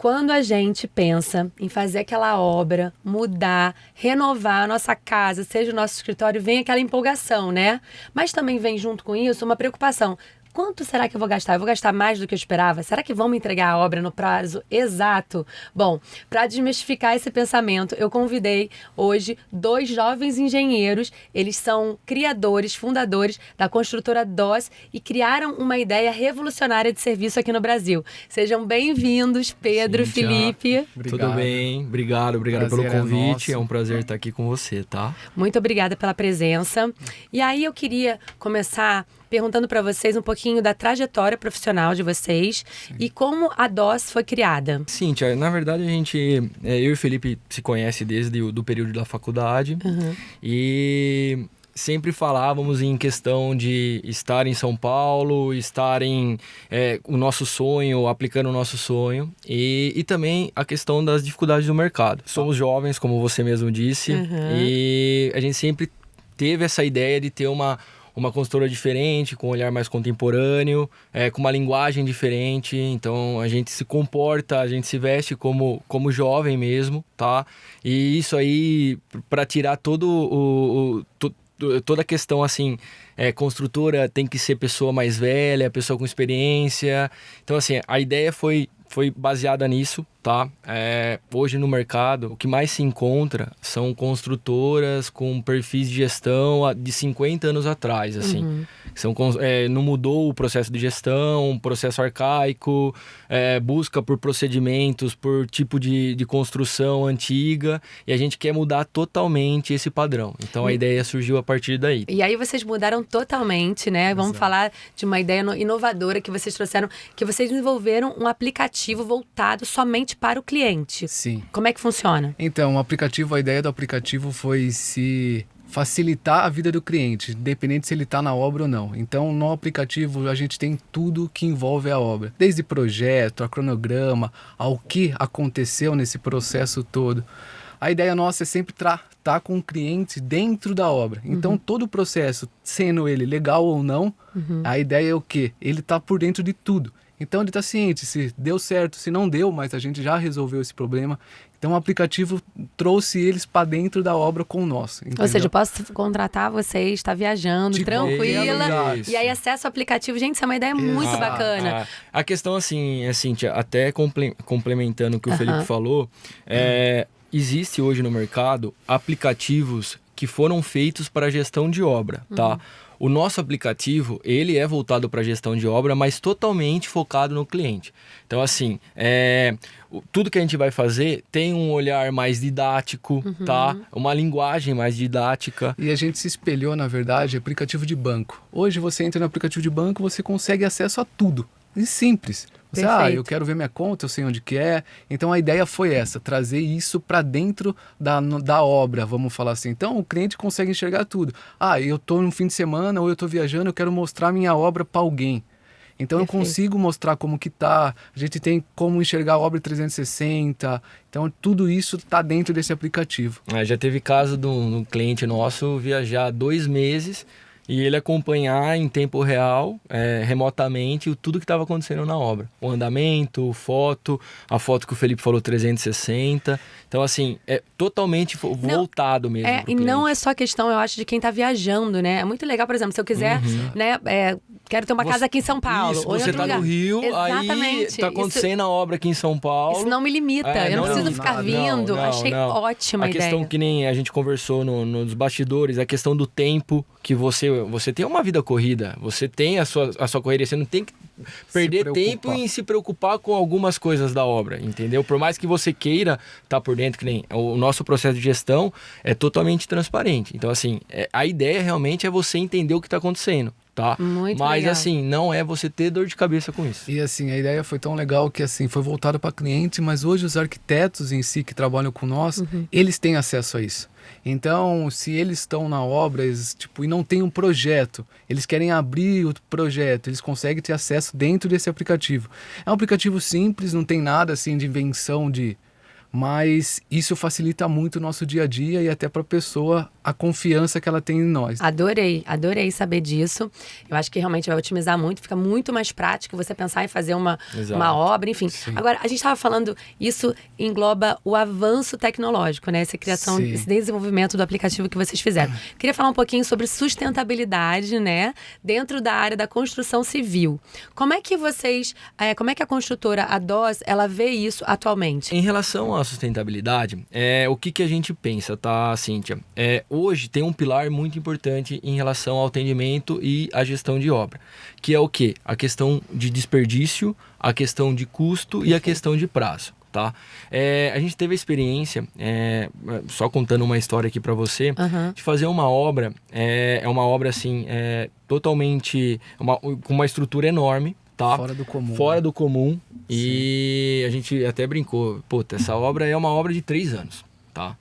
Quando a gente pensa em fazer aquela obra, mudar, renovar a nossa casa, seja o nosso escritório, vem aquela empolgação, né? Mas também vem junto com isso uma preocupação. Quanto será que eu vou gastar? Eu vou gastar mais do que eu esperava? Será que vão me entregar a obra no prazo exato? Bom, para desmistificar esse pensamento, eu convidei hoje 2 jovens engenheiros. Eles são criadores, fundadores da construtora DOS e criaram uma ideia revolucionária de serviço aqui no Brasil. Sejam bem-vindos, Pedro, Cíntia, Felipe. Obrigado. Tudo bem? Obrigado pelo convite. É um prazer estar aqui com você, tá? Muito obrigada pela presença. E aí eu queria começar perguntando para vocês um pouquinho da trajetória profissional de vocês. Sim. E como a DOS foi criada. Cíntia, na verdade eu e o Felipe se conhece desde o período da faculdade. E sempre falávamos em questão de estar em São Paulo, estar em o nosso sonho, aplicando o nosso sonho. E também a questão das dificuldades do mercado. Somos jovens, como você mesmo disse, e a gente sempre teve essa ideia de ter uma consultora diferente, com um olhar mais contemporâneo, com uma linguagem diferente. Então, a gente se comporta, a gente se veste como jovem mesmo, tá? E isso aí, para tirar toda a questão, assim, construtora tem que ser pessoa mais velha, pessoa com experiência. Então, assim, a ideia foi baseada nisso, tá? Hoje no mercado, o que mais se encontra são construtoras com perfis de gestão de 50 anos atrás, assim. Não mudou o processo de gestão, processo arcaico, busca por procedimentos, por tipo de construção antiga, e a gente quer mudar totalmente esse padrão. Então, a ideia surgiu a partir daí. E aí vocês mudaram totalmente, né? Vamos falar de uma ideia inovadora que vocês trouxeram, que vocês desenvolveram um aplicativo voltado somente para o cliente. Sim. Como é que funciona? Então, a ideia do aplicativo foi se facilitar a vida do cliente, independente se ele está na obra ou não. Então, no aplicativo, a gente tem tudo que envolve a obra. Desde projeto, a cronograma, ao que aconteceu nesse processo todo. A ideia nossa é sempre estar com o cliente dentro da obra. Então, todo o processo, sendo ele legal ou não, a ideia é o quê? Ele está por dentro de tudo. Então, ele está ciente se deu certo, se não deu, mas a gente já resolveu esse problema. Então, o aplicativo trouxe eles para dentro da obra com o nosso. Entendeu? Ou seja, eu posso contratar vocês, estar viajando, tranquila, e aí acesso ao aplicativo. Gente, isso é uma ideia muito bacana. A questão, assim, Cíntia, até complementando o que o Felipe falou, existe hoje no mercado aplicativos que foram feitos para gestão de obra, tá? O nosso aplicativo, ele é voltado para gestão de obra, mas totalmente focado no cliente. Então, assim, tudo que a gente vai fazer tem um olhar mais didático, tá? Uma linguagem mais didática. E a gente se espelhou, na verdade, aplicativo de banco. Hoje você entra no aplicativo de banco, você consegue acesso a tudo. E simples. Você, eu quero ver minha conta, eu sei onde que é. Então a ideia foi essa, trazer isso para dentro da obra, vamos falar assim. Então o cliente consegue enxergar tudo. Eu estou no fim de semana ou eu estou viajando, eu quero mostrar minha obra para alguém. Então eu consigo mostrar como que tá, a gente tem como enxergar a obra 360, então tudo isso está dentro desse aplicativo. Já teve caso de um cliente nosso viajar 2 meses e ele acompanhar em tempo real, remotamente, tudo que estava acontecendo na obra. O andamento, a foto que o Felipe falou, 360. Então, assim, é totalmente voltado mesmo pro cliente. E não é só questão, eu acho, de quem está viajando, né? É muito legal, por exemplo, se eu quiser, né, quero ter uma casa aqui em São Paulo. Isso, você está no Rio, aí está acontecendo a obra aqui em São Paulo. Isso não me limita, eu não preciso ficar vindo. Achei ótima a ideia. A questão que nem a gente conversou nos bastidores, a questão do tempo, que você tem uma vida corrida, você tem a sua correria, você não tem que perder tempo em se preocupar com algumas coisas da obra, entendeu? Por mais que você queira estar por dentro, que nem o nosso processo de gestão é totalmente transparente. Então, assim, a ideia realmente é você entender o que está acontecendo. Tá? Mas legal. Assim, não é você ter dor de cabeça com isso. E assim, a ideia foi tão legal que assim, foi voltado para cliente, mas hoje os arquitetos em si que trabalham com nós, eles têm acesso a isso. Então, se eles estão na obra, e não tem um projeto, eles querem abrir o projeto, eles conseguem ter acesso dentro desse aplicativo. É um aplicativo simples, não tem nada assim de invenção de mas isso facilita muito o nosso dia a dia e até para a pessoa a confiança que ela tem em nós. Adorei saber disso. Eu acho que realmente vai otimizar muito, fica muito mais prático você pensar em fazer uma obra, enfim. Sim. Agora, a gente estava falando, isso engloba o avanço tecnológico, né? Essa criação, Sim. esse desenvolvimento do aplicativo que vocês fizeram. Queria falar um pouquinho sobre sustentabilidade, né? Dentro da área da construção civil. Como é que a construtora, a DOS, ela vê isso atualmente? Em relação à sustentabilidade, o que a gente pensa, tá, Cíntia? Hoje tem um pilar muito importante em relação ao atendimento e à gestão de obra, que é o quê? A questão de desperdício, a questão de custo e a questão de prazo. Tá? A gente teve a experiência, só contando uma história aqui para você, de fazer uma obra, uma obra assim, totalmente, com uma estrutura enorme, tá? Fora do comum. Fora do comum. E a gente até brincou, puta, essa obra é uma obra de 3 anos, tá?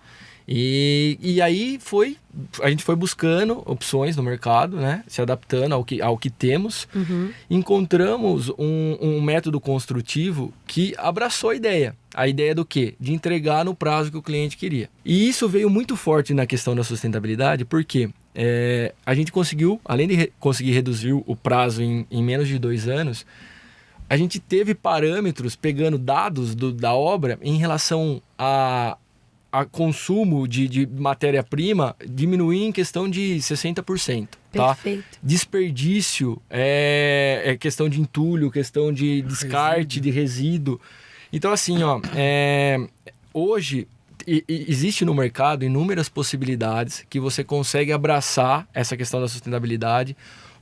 E aí a gente foi buscando opções no mercado, né? Se adaptando ao que temos. Encontramos um método construtivo que abraçou a ideia. A ideia do quê? De entregar no prazo que o cliente queria. E isso veio muito forte na questão da sustentabilidade, porque a gente conseguiu, além de conseguir reduzir o prazo em menos de 2 anos, a gente teve parâmetros pegando dados da obra em relação a consumo de matéria-prima diminuir em questão de 60%. Tá? Perfeito. Desperdício, questão de entulho, questão de descarte de resíduo. Então, assim, hoje existe no mercado inúmeras possibilidades que você consegue abraçar essa questão da sustentabilidade,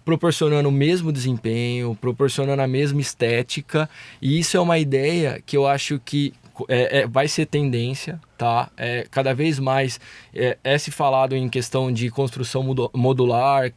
proporcionando o mesmo desempenho, proporcionando a mesma estética. E isso é uma ideia que eu acho que vai ser tendência, tá? Cada vez mais se falado em questão de construção modular,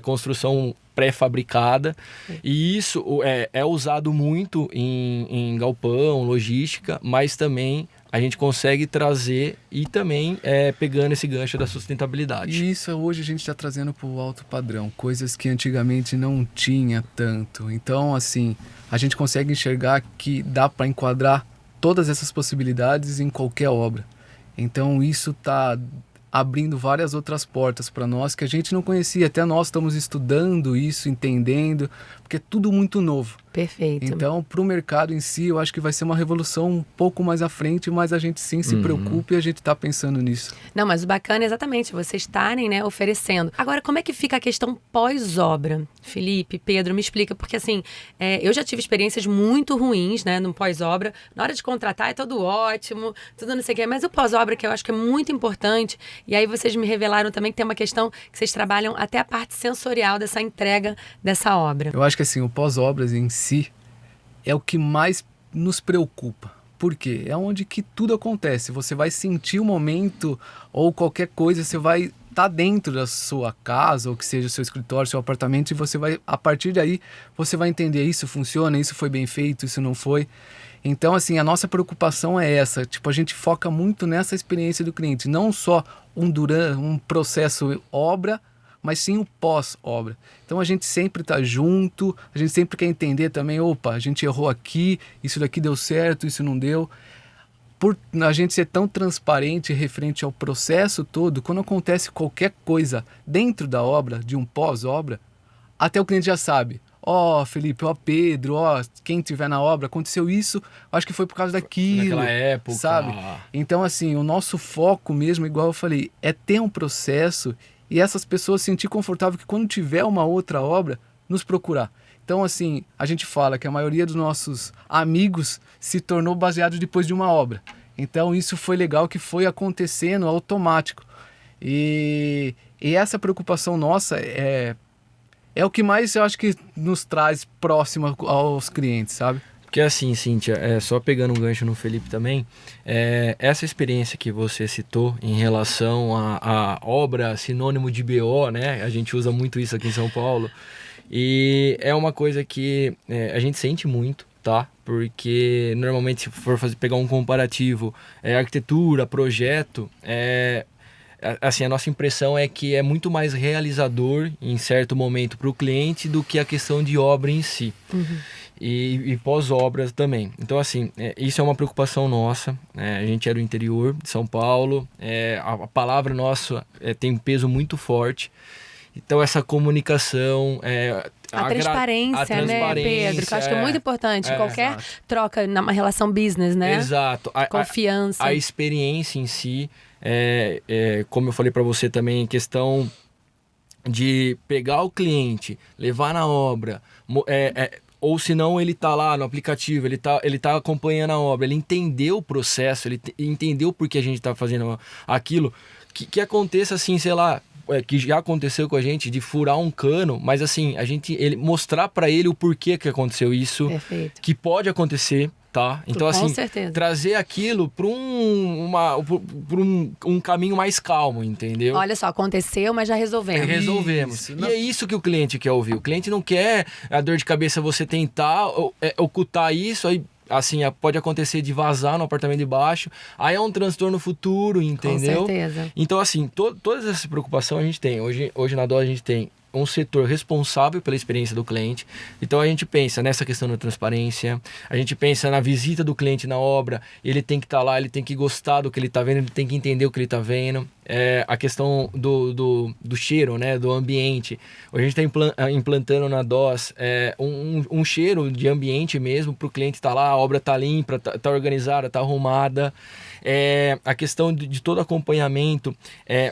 construção pré-fabricada, e isso é usado muito em galpão, logística, mas também a gente consegue trazer e também pegando esse gancho da sustentabilidade. E isso hoje a gente está trazendo para o alto padrão, coisas que antigamente não tinha tanto. Então, assim, a gente consegue enxergar que dá para enquadrar todas essas possibilidades em qualquer obra. Então isso está abrindo várias outras portas para nós que a gente não conhecia. Até nós estamos estudando isso, entendendo, porque é tudo muito novo. Perfeito. Então, para o mercado em si, eu acho que vai ser uma revolução um pouco mais à frente, mas a gente sim se preocupa e a gente está pensando nisso. Não, mas o bacana é exatamente vocês estarem, né, oferecendo. Agora, como é que fica a questão pós-obra? Felipe, Pedro, me explica, porque assim, eu já tive experiências muito ruins, né, no pós-obra. Na hora de contratar é tudo ótimo, tudo não sei o quê, mas o pós-obra que eu acho que é muito importante, e aí vocês me revelaram também que tem uma questão que vocês trabalham até a parte sensorial dessa entrega dessa obra. Eu acho que assim, o pós-obras em si é o que mais nos preocupa. Por quê? É onde que tudo acontece. Você vai sentir o momento ou qualquer coisa, você vai estar dentro da sua casa, ou que seja o seu escritório, seu apartamento, e você vai, a partir daí, você vai entender isso funciona, isso foi bem feito, isso não foi. Então, assim, a nossa preocupação é essa. Tipo, a gente foca muito nessa experiência do cliente. Não só um processo obra, mas sim o pós-obra. Então a gente sempre está junto, a gente sempre quer entender também, opa, a gente errou aqui, isso daqui deu certo, isso não deu. Por a gente ser tão transparente referente ao processo todo, quando acontece qualquer coisa dentro da obra, de um pós-obra, até o cliente já sabe. Felipe, Pedro, quem estiver na obra, aconteceu isso, acho que foi por causa daquilo. Naquela época. Sabe? Então, assim, o nosso foco mesmo, igual eu falei, é ter um processo e essas pessoas se sentir confortável que quando tiver uma outra obra, nos procurar. Então, assim, a gente fala que a maioria dos nossos amigos se tornou baseado depois de uma obra. Então, isso foi legal que foi acontecendo automático. E essa preocupação nossa é o que mais eu acho que nos traz próximo aos clientes, sabe? Porque assim, Cíntia, só pegando um gancho no Felipe também, essa experiência que você citou em relação à obra sinônimo de BO, né? A gente usa muito isso aqui em São Paulo. E é uma coisa que a gente sente muito, tá? Porque normalmente se for pegar um comparativo, arquitetura, projeto, assim, a nossa impressão é que é muito mais realizador em certo momento para o cliente do que a questão de obra em si. e pós-obras também. Então, assim, isso é uma preocupação nossa. A gente é do interior de São Paulo, a palavra nossa tem um peso muito forte. Então, essa comunicação... A transparência, né, Pedro? Que eu acho que é muito importante. Qualquer troca numa relação business, né? Exato. Confiança. A experiência em si, como eu falei para você também, questão de pegar o cliente, levar na obra, ou se não ele tá lá no aplicativo, ele tá acompanhando a obra, ele entendeu o processo, ele entendeu por que a gente tá fazendo aquilo, que aconteça assim, sei lá, que já aconteceu com a gente, de furar um cano, mas assim, ele mostrar para ele o porquê que aconteceu isso. Perfeito. Que pode acontecer, tá? Então, com assim, certeza. Trazer aquilo para um caminho mais calmo, entendeu? Olha só, aconteceu, mas já resolvemos. Isso, e é isso que o cliente quer ouvir. O cliente não quer a dor de cabeça você tentar ocultar isso, aí assim, pode acontecer de vazar no apartamento de baixo, aí é um transtorno futuro, entendeu? Com certeza. Então, assim, todas essas preocupações a gente tem. Hoje na DOS a gente tem um setor responsável pela experiência do cliente. Então a gente pensa nessa questão da transparência, a gente pensa na visita do cliente na obra, ele tem que estar lá, ele tem que gostar do que ele está vendo, ele tem que entender o que ele está vendo. A questão do cheiro, né, do ambiente. Hoje a gente está implantando na DOS um cheiro de ambiente mesmo, para o cliente estar lá, a obra está limpa, está organizada, está arrumada. A questão de todo acompanhamento,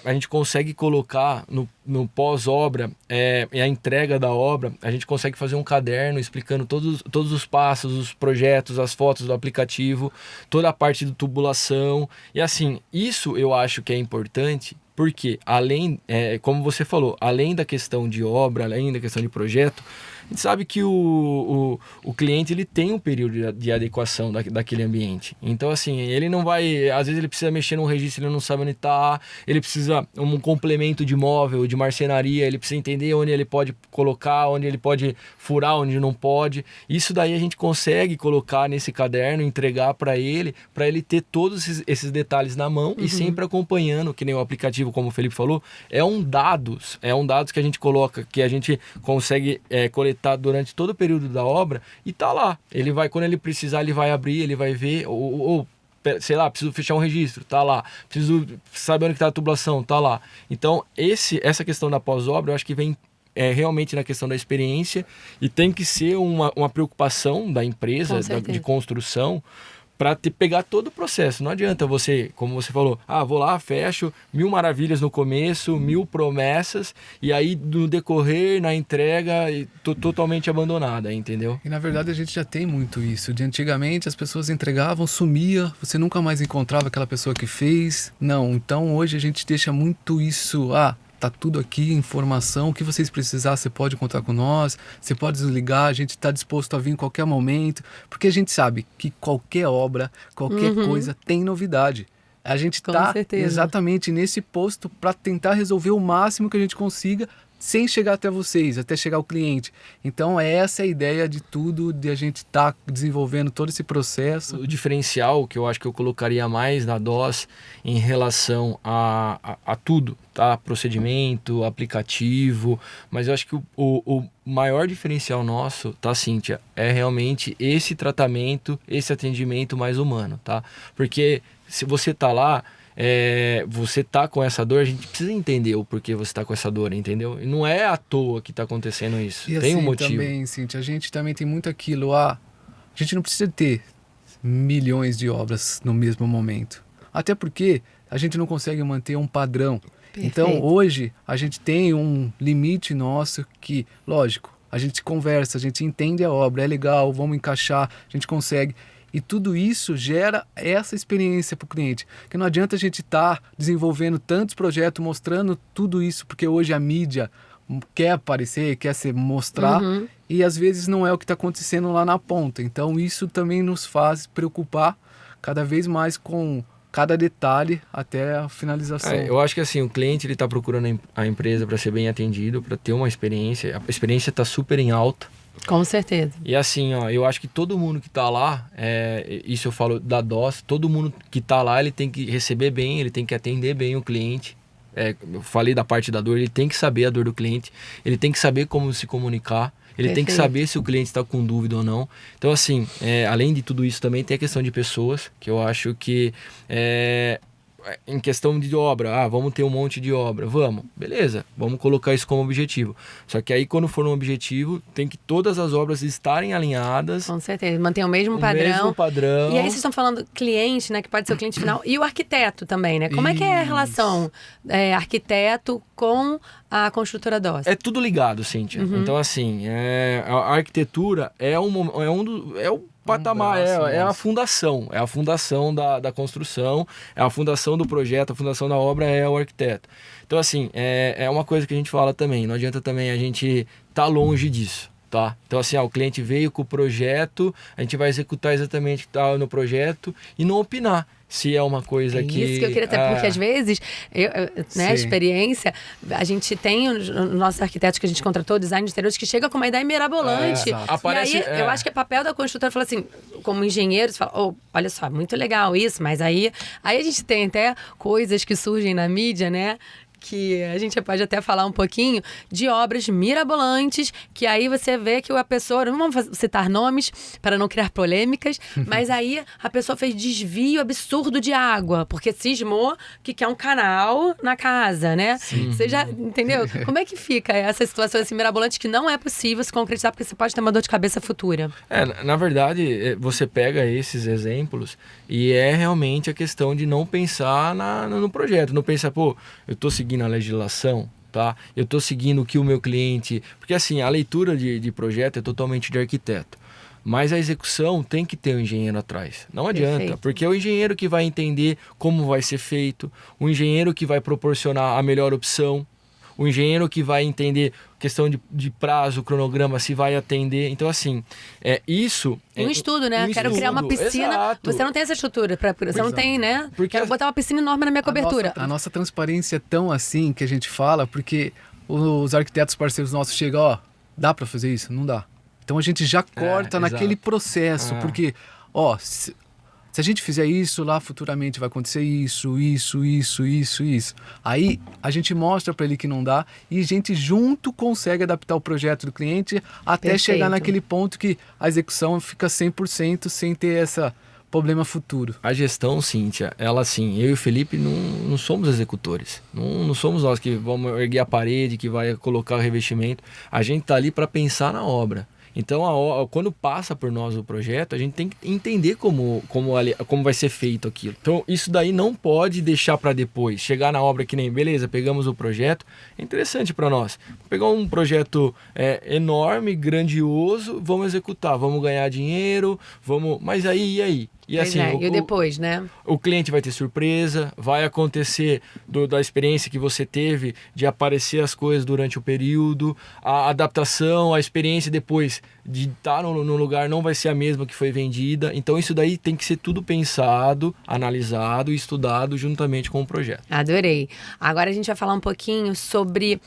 a gente consegue colocar no pós-obra, a entrega da obra, a gente consegue fazer um caderno explicando todos os passos, os projetos, as fotos do aplicativo, toda a parte de tubulação. E assim, isso eu acho que é importante, porque além, como você falou, além da questão de obra, além da questão de projeto, a gente sabe que o cliente ele tem um período de adequação daquele ambiente. Então, assim, ele não vai... Às vezes ele precisa mexer num registro, ele não sabe onde está, ele precisa um complemento de móvel, de marcenaria, ele precisa entender onde ele pode colocar, onde ele pode furar, onde não pode. Isso daí a gente consegue colocar nesse caderno, entregar para ele ter todos esses detalhes na mão e sempre acompanhando, que nem o aplicativo, como o Felipe falou, é um dados que a gente coloca, que a gente consegue coletar durante todo o período da obra e tá lá. Ele vai, quando ele precisar, ele vai abrir, ele vai ver, ou sei lá, preciso fechar um registro, tá lá. Preciso saber onde está a tubulação, tá lá. Então, essa questão da pós-obra, eu acho que vem realmente na questão da experiência e tem que ser uma preocupação da empresa, de construção, para pegar todo o processo. Não adianta você, como você falou, vou lá, fecho, 1000 maravilhas no começo, 1000 promessas, e aí no decorrer, na entrega, totalmente abandonada, entendeu? E na verdade a gente já tem muito isso. De antigamente as pessoas entregavam, sumia, você nunca mais encontrava aquela pessoa que fez. Não, então hoje a gente deixa muito isso, tá tudo aqui, informação, o que vocês precisarem, você pode contar com nós, você pode desligar, a gente está disposto a vir em qualquer momento, porque a gente sabe que qualquer obra, qualquer coisa tem novidade. A gente está exatamente nesse posto para tentar resolver o máximo que a gente consiga, sem chegar até vocês, até chegar ao cliente. Então essa é a ideia de tudo, de a gente estar desenvolvendo todo esse processo. O diferencial que eu acho que eu colocaria mais na DOS em relação a tudo, tá? Procedimento, aplicativo, mas eu acho que o maior diferencial nosso, tá, Cíntia, é realmente esse tratamento, esse atendimento mais humano, tá? Porque se você tá lá, você tá com essa dor, a gente precisa entender o porquê você tá com essa dor, entendeu? E não é à toa que tá acontecendo isso. E tem assim, um motivo. Também, Cíntia, a gente também tem muito aquilo, a gente não precisa ter milhões de obras no mesmo momento. Até porque a gente não consegue manter um padrão. Perfeito. Então, hoje, a gente tem um limite nosso que, lógico, a gente conversa, a gente entende a obra, é legal, vamos encaixar, a gente consegue. E tudo isso gera essa experiência para o cliente. Porque não adianta a gente estar desenvolvendo tantos projetos, mostrando tudo isso, porque hoje a mídia quer aparecer, quer se mostrar, e às vezes não é o que está acontecendo lá na ponta. Então isso também nos faz preocupar cada vez mais com cada detalhe até a finalização. Eu acho que assim, o cliente está procurando a empresa para ser bem atendido, para ter uma experiência. A experiência está super em alta. Com certeza. E assim, eu acho que todo mundo que tá lá, isso eu falo da DOS, todo mundo que tá lá, ele tem que receber bem, ele tem que atender bem o cliente. Eu falei da parte da dor, ele tem que saber a dor do cliente, ele tem que saber como se comunicar. ele tem que saber se o cliente está com dúvida ou não. Então, assim, além de tudo isso, também tem a questão de pessoas, que eu acho que em questão de obra, vamos ter um monte de obra, beleza, vamos colocar isso como objetivo. Só que aí, quando for um objetivo, tem que todas as obras estarem alinhadas. Com certeza, manter o mesmo padrão. E aí vocês estão falando cliente, né, que pode ser o cliente final, e o arquiteto também, né? Como é que é a relação arquiteto com a construtora Dossi? É tudo ligado, Cíntia. Então, assim, a arquitetura é o patamar, é a fundação. É a fundação da construção, é a fundação do projeto, a fundação da obra é o arquiteto. Então, assim, é uma coisa que a gente fala também. Não adianta também a gente estar longe disso, tá? Então, assim, o cliente veio com o projeto, a gente vai executar exatamente o que está no projeto e não opinar se é uma coisa que... Isso que eu queria ter, porque às vezes, né, experiência, a gente tem os nossos arquitetos que a gente contratou, design de interiores, que chega com uma ideia mirabolante. Aparece, e aí, eu acho que é papel da construtora falar assim, como engenheiro, você fala, olha só, muito legal isso, mas aí a gente tem até coisas que surgem na mídia, né? Que a gente pode até falar um pouquinho de obras mirabolantes, que aí você vê que a pessoa, não vamos citar nomes para não criar polêmicas, mas aí a pessoa fez desvio absurdo de água, porque cismou que quer um canal na casa, né? Sim. Você já entendeu? Como é que fica essa situação assim, mirabolante que não é possível se concretizar, porque você pode ter uma dor de cabeça futura? Na verdade, você pega esses exemplos e é realmente a questão de não pensar no projeto, não pensar, eu tô seguindo a legislação, tá? Eu estou seguindo o que o meu cliente... Porque assim, a leitura de projeto é totalmente de arquiteto, mas a execução tem que ter um engenheiro atrás. Não adianta, Perfeito. porque é o engenheiro que vai entender como vai ser feito, o engenheiro que vai proporcionar a melhor opção, o engenheiro que vai entender questão de prazo, cronograma, se vai atender. Então, assim, isso... Um estudo, né? Quero criar uma piscina. Exato. Você não tem essa estrutura. Você não tem, né? Porque Quero botar uma piscina enorme na minha cobertura. A nossa transparência é tão assim que a gente fala, porque os arquitetos parceiros nossos chegam, dá para fazer isso? Não dá. Então a gente já corta naquele processo, porque, se a gente fizer isso, lá futuramente vai acontecer isso. Aí a gente mostra para ele que não dá e a gente junto consegue adaptar o projeto do cliente até chegar naquele ponto que a execução fica 100% sem ter esse problema futuro. A gestão, Cíntia, ela assim, eu e o Felipe não somos executores. Não somos nós que vamos erguer a parede, que vai colocar o revestimento. A gente está ali para pensar na obra. Então, quando passa por nós o projeto, a gente tem que entender como vai ser feito aquilo. Então, isso daí não pode deixar para depois. Chegar na obra que nem, beleza, pegamos o projeto, é interessante para nós. Pegar um projeto enorme, grandioso, vamos executar, vamos ganhar dinheiro, mas e aí? E assim, e depois, né? O cliente vai ter surpresa, vai acontecer da experiência que você teve de aparecer as coisas durante o período, a adaptação, a experiência depois de estar no lugar não vai ser a mesma que foi vendida. Então isso daí tem que ser tudo pensado, analisado e estudado juntamente com o projeto. Adorei. Agora a gente vai falar um pouquinho sobre...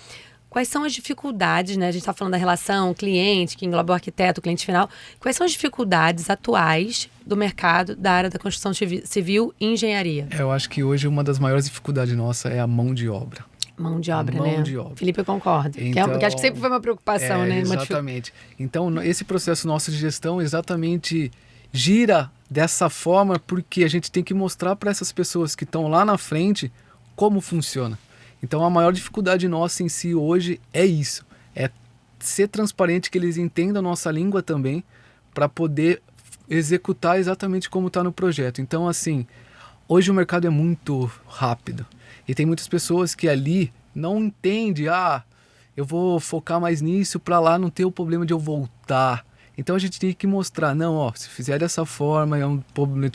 Quais são as dificuldades, né? A gente está falando da relação cliente, que engloba o arquiteto, o cliente final. Quais são as dificuldades atuais do mercado da área da construção civil e engenharia? Eu acho que hoje uma das maiores dificuldades nossa é a mão de obra. Mão de obra, né? Mão de obra. Felipe, eu concordo. Então, que acho que sempre foi uma preocupação, né? Exatamente. Então, esse processo nosso de gestão exatamente gira dessa forma porque a gente tem que mostrar para essas pessoas que estão lá na frente como funciona. Então, a maior dificuldade nossa em si hoje é isso. É ser transparente, que eles entendam a nossa língua também, para poder executar exatamente como está no projeto. Então, assim, hoje o mercado é muito rápido. E tem muitas pessoas que ali não entendem, eu vou focar mais nisso para lá não ter o problema de eu voltar. Então, a gente tem que mostrar, se fizer dessa forma, é um problema,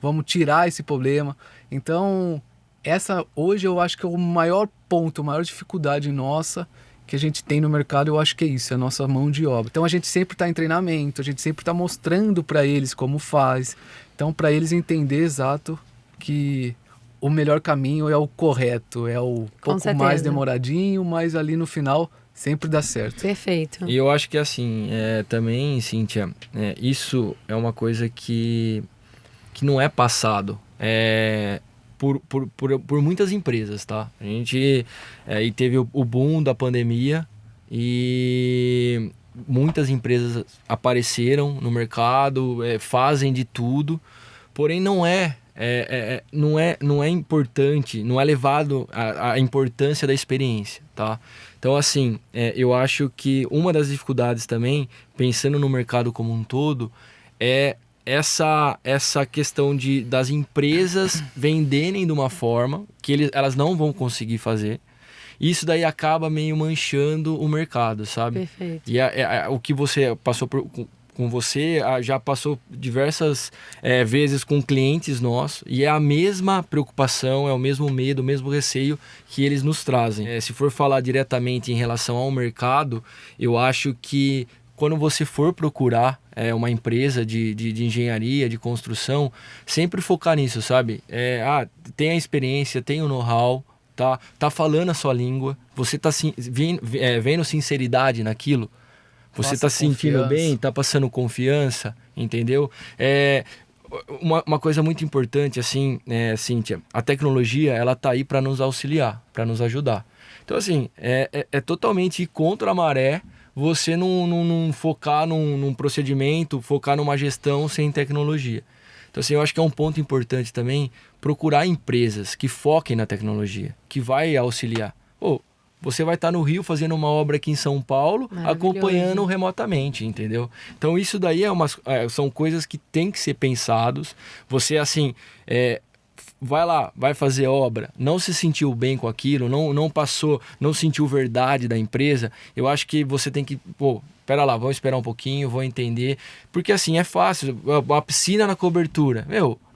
vamos tirar esse problema. Então... essa hoje eu acho que é o maior ponto, a maior dificuldade nossa que a gente tem no mercado, eu acho que é isso, é a nossa mão de obra. Então a gente sempre está em treinamento, a gente sempre está mostrando para eles como faz. Então para eles entender exato que o melhor caminho é o correto, é o pouco mais demoradinho, mas ali no final sempre dá certo. Perfeito. E eu acho que assim, também, Cíntia, isso é uma coisa que não é passado. Por muitas empresas, tá? A gente teve o boom da pandemia e muitas empresas apareceram no mercado, fazem de tudo, porém não é importante, não é levado a importância da experiência, tá? Então, assim, eu acho que uma das dificuldades também, pensando no mercado como um todo, é essa questão das empresas venderem de uma forma que elas não vão conseguir fazer. Isso daí acaba meio manchando o mercado, sabe? Perfeito. E o que você passou com você, já passou diversas vezes com clientes nossos, e é a mesma preocupação, é o mesmo medo, o mesmo receio que eles nos trazem. Se for falar diretamente em relação ao mercado, eu acho que quando você for procurar uma empresa de engenharia, de construção, sempre focar nisso, sabe? Tem a experiência, tem o know-how, tá falando a sua língua, você tá vendo sinceridade naquilo, você tá se sentindo bem, tá passando confiança, entendeu? Uma coisa muito importante, assim, Cíntia, a tecnologia, ela tá aí para nos auxiliar, para nos ajudar. Então, assim, é totalmente contra a maré você não focar num procedimento, focar numa gestão sem tecnologia. Então, assim, eu acho que é um ponto importante também procurar empresas que foquem na tecnologia, que vai auxiliar. Você vai estar no Rio fazendo uma obra aqui em São Paulo, acompanhando remotamente, entendeu? Então, isso daí são coisas que tem que ser pensados. Você, assim, vai lá, vai fazer obra, não se sentiu bem com aquilo, não passou, não sentiu verdade da empresa, eu acho que você tem que, pera lá, vamos esperar um pouquinho, vou entender, porque assim, é fácil, a piscina na cobertura,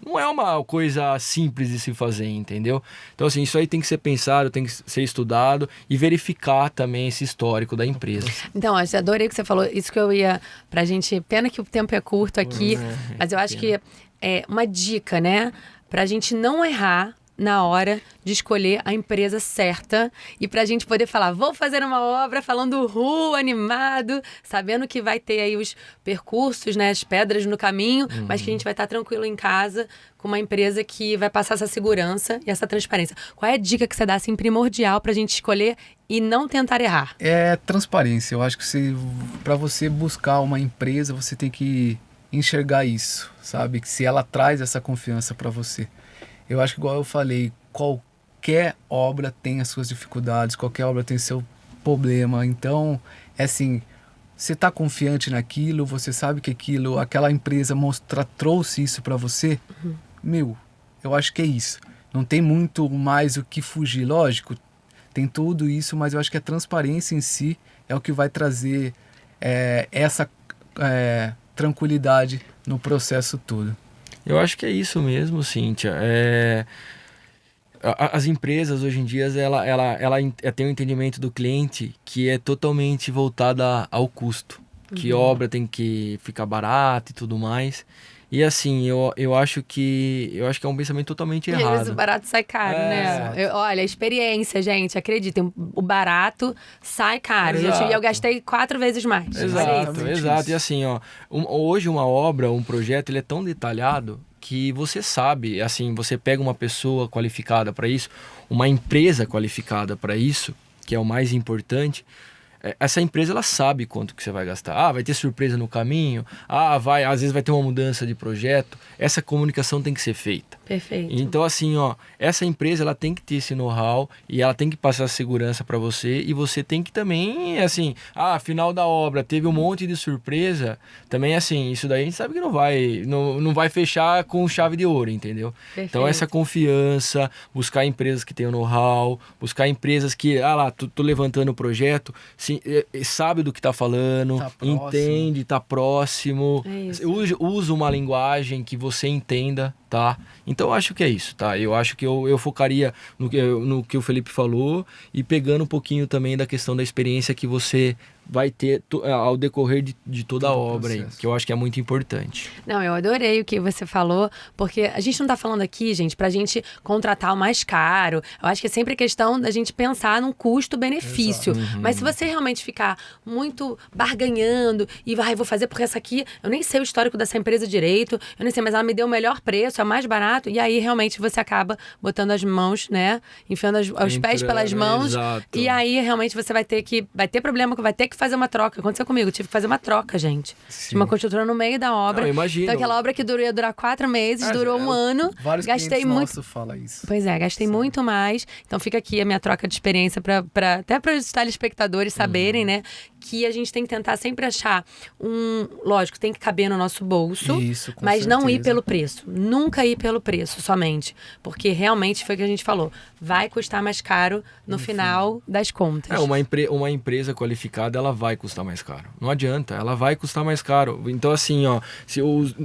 não é uma coisa simples de se fazer, entendeu? Então assim, isso aí tem que ser pensado, tem que ser estudado e verificar também esse histórico da empresa. Então, eu adorei que você falou, isso que eu ia pra gente, pena que o tempo é curto aqui, mas eu acho que é uma dica, né? Pra gente não errar na hora de escolher a empresa certa e pra gente poder falar, vou fazer uma obra falando animado, sabendo que vai ter aí os percursos, né, as pedras no caminho, mas que a gente vai estar tranquilo em casa com uma empresa que vai passar essa segurança e essa transparência. Qual é a dica que você dá, assim, primordial pra gente escolher e não tentar errar? É transparência. Eu acho que pra você buscar uma empresa, você tem que enxergar isso, sabe? Que se ela traz essa confiança pra você. Eu acho que, igual eu falei, qualquer obra tem as suas dificuldades, qualquer obra tem seu problema. Então, assim, você está confiante naquilo, você sabe que aquela empresa trouxe isso para você, eu acho que é isso. Não tem muito mais o que fugir. Lógico, tem tudo isso, mas eu acho que a transparência em si é o que vai trazer essa tranquilidade no processo todo. Eu acho que é isso mesmo, Cíntia. As empresas hoje em dia, ela tem um entendimento do cliente que é totalmente voltada ao custo. Que obra tem que ficar barata e tudo mais. E assim, eu acho que é um pensamento totalmente errado. Às vezes o barato sai caro, né? Olha, experiência, gente, acreditem, o barato sai caro. Eu gastei 4 vezes mais. Exato. E assim, hoje uma obra, um projeto, ele é tão detalhado que você sabe, assim, você pega uma pessoa qualificada para isso, uma empresa qualificada para isso, que é o mais importante. Essa empresa, ela sabe quanto que você vai gastar. Vai ter surpresa no caminho. Às vezes vai ter uma mudança de projeto. Essa comunicação tem que ser feita. Perfeito. Então, assim, essa empresa, ela tem que ter esse know-how e ela tem que passar segurança para você, e você tem que também, assim, final da obra, teve um monte de surpresa, também, assim, isso daí a gente sabe que não vai fechar com chave de ouro, entendeu? Perfeito. Então, essa confiança, buscar empresas que tenham know-how, buscar empresas que, tô levantando o projeto, sabe do que tá falando, entende, tá próximo, usa uma linguagem que você entenda, tá? Então eu acho que é isso, tá? Eu acho que eu focaria no que o Felipe falou e pegando um pouquinho também da questão da experiência que você vai ter ao decorrer de toda a obra aí, que eu acho que é muito importante. Não, eu adorei o que você falou, porque a gente não tá falando aqui, gente, pra gente contratar o mais caro. Eu acho que é sempre questão da gente pensar num custo-benefício. Mas se você realmente ficar muito barganhando e vou fazer porque essa aqui, eu nem sei o histórico dessa empresa direito, eu nem sei, mas ela me deu o melhor preço, é mais barato, e aí realmente você acaba botando as mãos, né, enfiando os pés pelas mãos, exato. E aí realmente você vai ter problema, vai ter que que fazer uma troca. Aconteceu comigo, tive que fazer uma troca, gente. Sim. Tinha uma construtora no meio da obra. Não, imagino. Então aquela obra que ia durar 4 meses, durou um ano. Vários Gastei clientes muito. nossos falam isso. Pois é, gastei muito mais. Então fica aqui a minha troca de experiência até para os telespectadores saberem, né? Que a gente tem que tentar sempre achar lógico, tem que caber no nosso bolso, Isso, com mas não ir certeza. pelo preço. Nunca ir pelo preço somente. Porque realmente foi o que a gente falou. Vai custar mais caro no final das contas. Uma empresa qualificada, ela vai custar mais caro. Não adianta, ela vai custar mais caro. Então, assim, ó,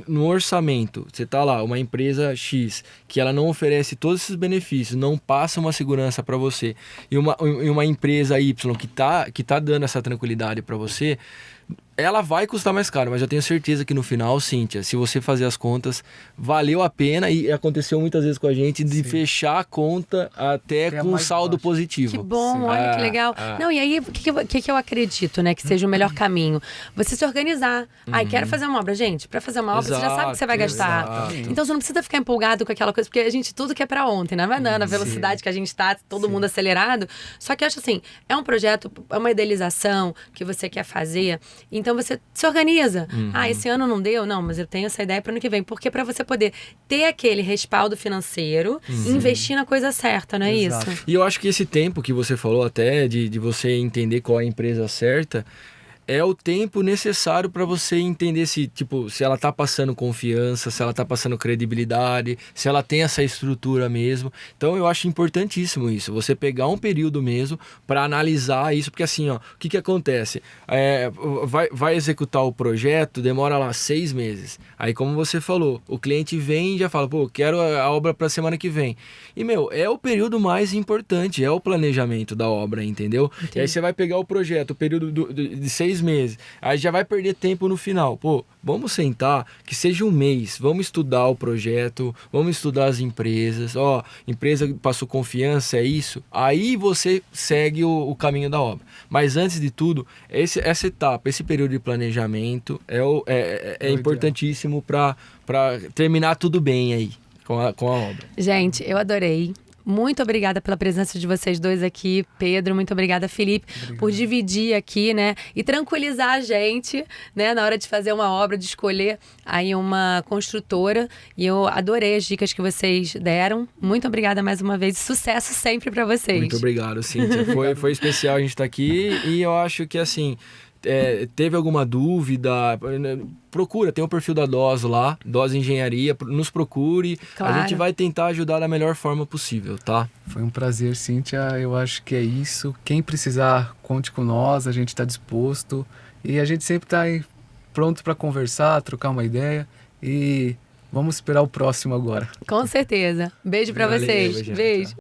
no orçamento, você tá lá, uma empresa X, que ela não oferece todos esses benefícios, não passa uma segurança para você, e uma empresa Y que tá dando essa tranquilidade para você, ela vai custar mais caro, mas eu tenho certeza que no final, Cíntia, se você fazer as contas, valeu a pena, e aconteceu muitas vezes com a gente, de fechar a conta até com um saldo positivo. Que bom, olha que legal. Não, e aí, o que eu acredito, né, que seja o melhor caminho? Você se organizar. Ai, quero fazer uma obra. Gente, para fazer uma obra, você já sabe o que você vai gastar. Exato. Então, você não precisa ficar empolgado com aquela coisa, porque a gente tudo quer pra ontem, né? Vai na velocidade que a gente tá, todo mundo acelerado. Só que eu acho assim, é um projeto, é uma idealização que você quer fazer, então você se organiza. Esse ano não deu? Não, mas eu tenho essa ideia para o ano que vem. Porque para você poder ter aquele respaldo financeiro e investir na coisa certa, não é Exato. isso? E eu acho que esse tempo que você falou até, de você entender qual é a empresa certa, é o tempo necessário para você entender se ela tá passando confiança, se ela tá passando credibilidade, se ela tem essa estrutura mesmo. Então eu acho importantíssimo isso, você pegar um período mesmo para analisar isso, porque assim, ó, o que acontece? Vai executar o projeto, demora lá 6 meses. Aí, como você falou, o cliente vem e já fala, pô, quero a obra para semana que vem. E, é o período mais importante, é o planejamento da obra, entendeu? Entendi. E aí você vai pegar o projeto, o período de 6 meses, aí já vai perder tempo no final. Pô, vamos sentar, que seja um mês, vamos estudar o projeto, vamos estudar as empresas, empresa que passou confiança, é isso. Aí você segue o caminho da obra. Mas antes de tudo, essa etapa, esse período de planejamento é importantíssimo para terminar tudo bem aí com a obra. Gente, eu adorei. Muito obrigada pela presença de vocês dois aqui, Pedro. Muito obrigada, Felipe, por dividir aqui, né? E tranquilizar a gente, né? Na hora de fazer uma obra, de escolher aí uma construtora. E eu adorei as dicas que vocês deram. Muito obrigada mais uma vez. Sucesso sempre para vocês. Muito obrigado, Cíntia. Foi especial a gente estar aqui, e eu acho que, assim, teve alguma dúvida, procura, tem o perfil da DOS lá, DOS Engenharia, nos procure. Claro. A gente vai tentar ajudar da melhor forma possível, tá? Foi um prazer, Cíntia. Eu acho que é isso. Quem precisar, conte com nós, a gente está disposto. E a gente sempre está aí pronto para conversar, trocar uma ideia. E vamos esperar o próximo agora. Com certeza. Beijo para Valeu, vocês. beijão, Beijo. tchau.